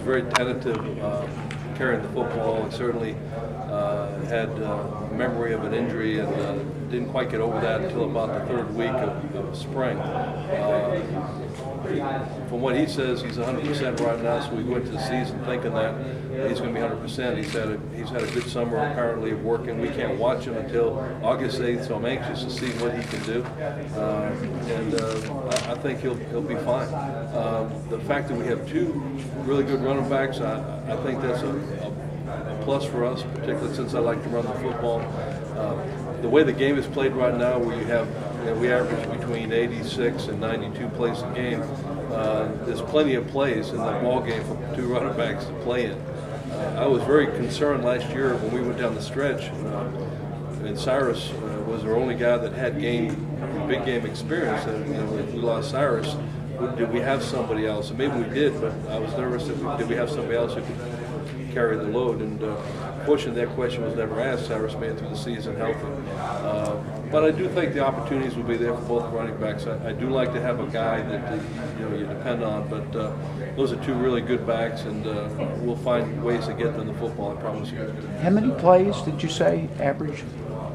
very tentative carrying the football. He certainly had memory of an injury and didn't quite get over that until about the 3rd week of spring. From what he says, he's 100% right now, so we go into the season thinking that he's going to be 100%. He's had a good summer apparently of working. We can't watch him until August 8th, so I'm anxious to see what he can do. I think he'll be fine. The fact that we have 2 really good running backs, I think that's a plus for us, particularly since I like to run the football. The way the game is played right now, where we average between 86 and 92 plays a game, there's plenty of plays in the ball game for 2 running backs to play in. I was very concerned last year when we went down the stretch, and Cyrus was our only guy that had big game experience, and if we lost Cyrus, did we have somebody else? And maybe we did, but I was nervous that did we have somebody else who could carry the load? And fortunately, that question was never asked. Cyrus made it through the season healthy. But I do think the opportunities will be there for both running backs. I do like to have a guy that you depend on, but those are 2 really good backs, and we'll find ways to get them the football, I promise you. How many plays did you say average?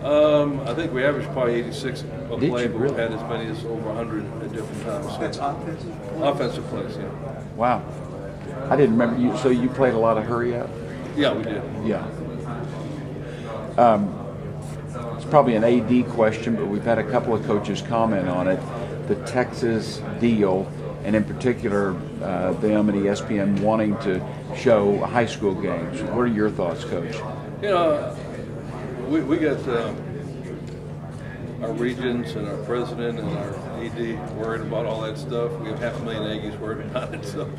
I think we averaged probably 86 a play, but really? we've had as many as over 100 at different times. So That's offensive? Offensive plays, yeah. Wow. I didn't remember you. So you played a lot of hurry up? Yeah, we did. Yeah. It's probably an AD question, but we've had a couple of coaches comment on it. The Texas deal, and in particular them and ESPN wanting to show high school games. What are your thoughts, Coach? We got our regions and our president and our AD worried about all that stuff. We have 500,000 Aggies worried about it. So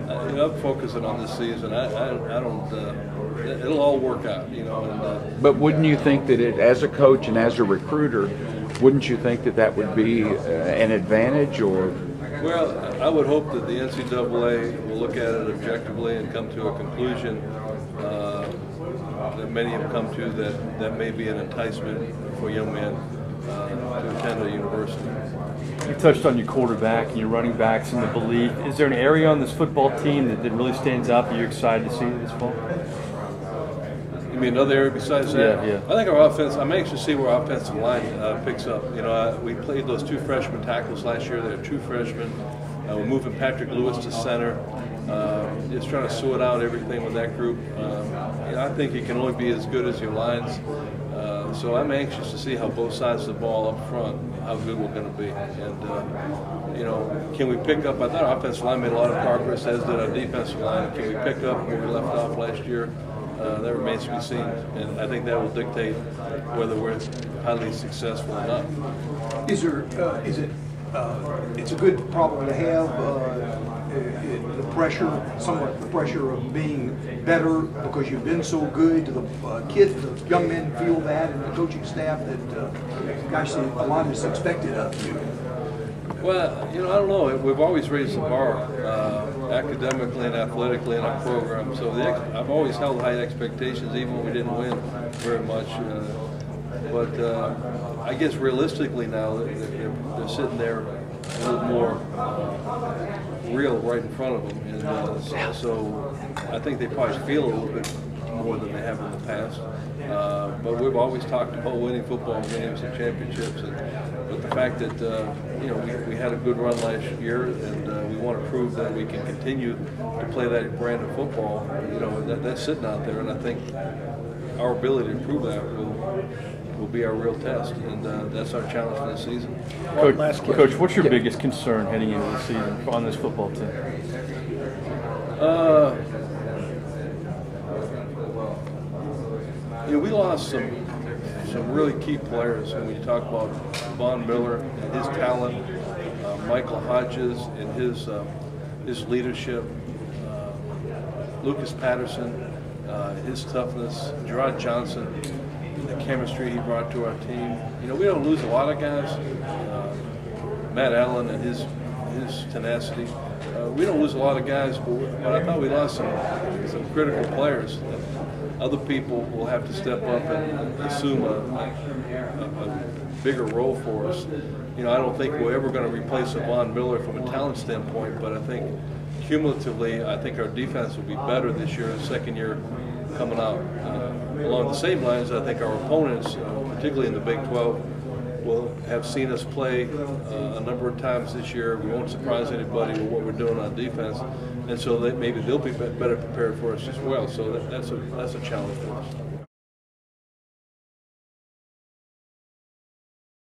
I'm focusing on this season. I don't. It'll all work out, But wouldn't you think that as a coach and as a recruiter, wouldn't you think that would be an advantage, or? Well, I would hope that the NCAA will look at it objectively and come to a conclusion that many have come to, that may be an enticement for young men to attend a university. You touched on your quarterback and your running backs and the belief. Is there an area on this football team that really stands out that you're excited to see this fall? You mean another area besides that? Yeah. I think our offense, I'm anxious to see where our offensive line picks up. We played those 2 freshman tackles last year. There are 2 freshmen. We're moving Patrick Lewis to center. Just trying to sort out everything with that group. I think it can only be as good as your lines. So I'm anxious to see how both sides of the ball up front, how good we're going to be. And, can we pick up? I thought our offensive line made a lot of progress, as did our defensive line. Can we pick up where we left off last year? That remains to be seen. And I think that will dictate whether we're highly successful or not. Is it it's a good problem to have, the pressure of being better because you've been so good. Do the young men feel that, and the coaching staff that, gosh, a lot is expected of you? Well, I don't know. We've always raised the bar academically and athletically in our program. So I've always held high expectations, even when we didn't win very much. But I guess realistically now, they're sitting there a little more real right in front of them. And so I think they probably feel a little bit more than they have in the past. But we've always talked about winning football games and championships. But the fact that we had a good run last year, and we want to prove that we can continue to play that brand of football. That's sitting out there, and I think our ability to prove that will be our real test, and that's our challenge for this season. Coach, what's your biggest concern heading into the season on this football team? We lost some really key players, and when you talk about Von Miller and his talent, Michael Hodges and his leadership, Lucas Patterson, his toughness, Gerard Johnson, the chemistry he brought to our team. We don't lose a lot of guys. Matt Allen and his tenacity. We don't lose a lot of guys, but I thought we lost some critical players. Other people will have to step up and assume a bigger role for us. I don't think we're ever going to replace a Von Miller from a talent standpoint, but I think cumulatively, I think our defense will be better this year, second year coming out. Along the same lines, I think our opponents, particularly in the Big 12, will have seen us play a number of times this year. We won't surprise anybody with what we're doing on defense, and so maybe they'll be better prepared for us as well. So that's a challenge for us.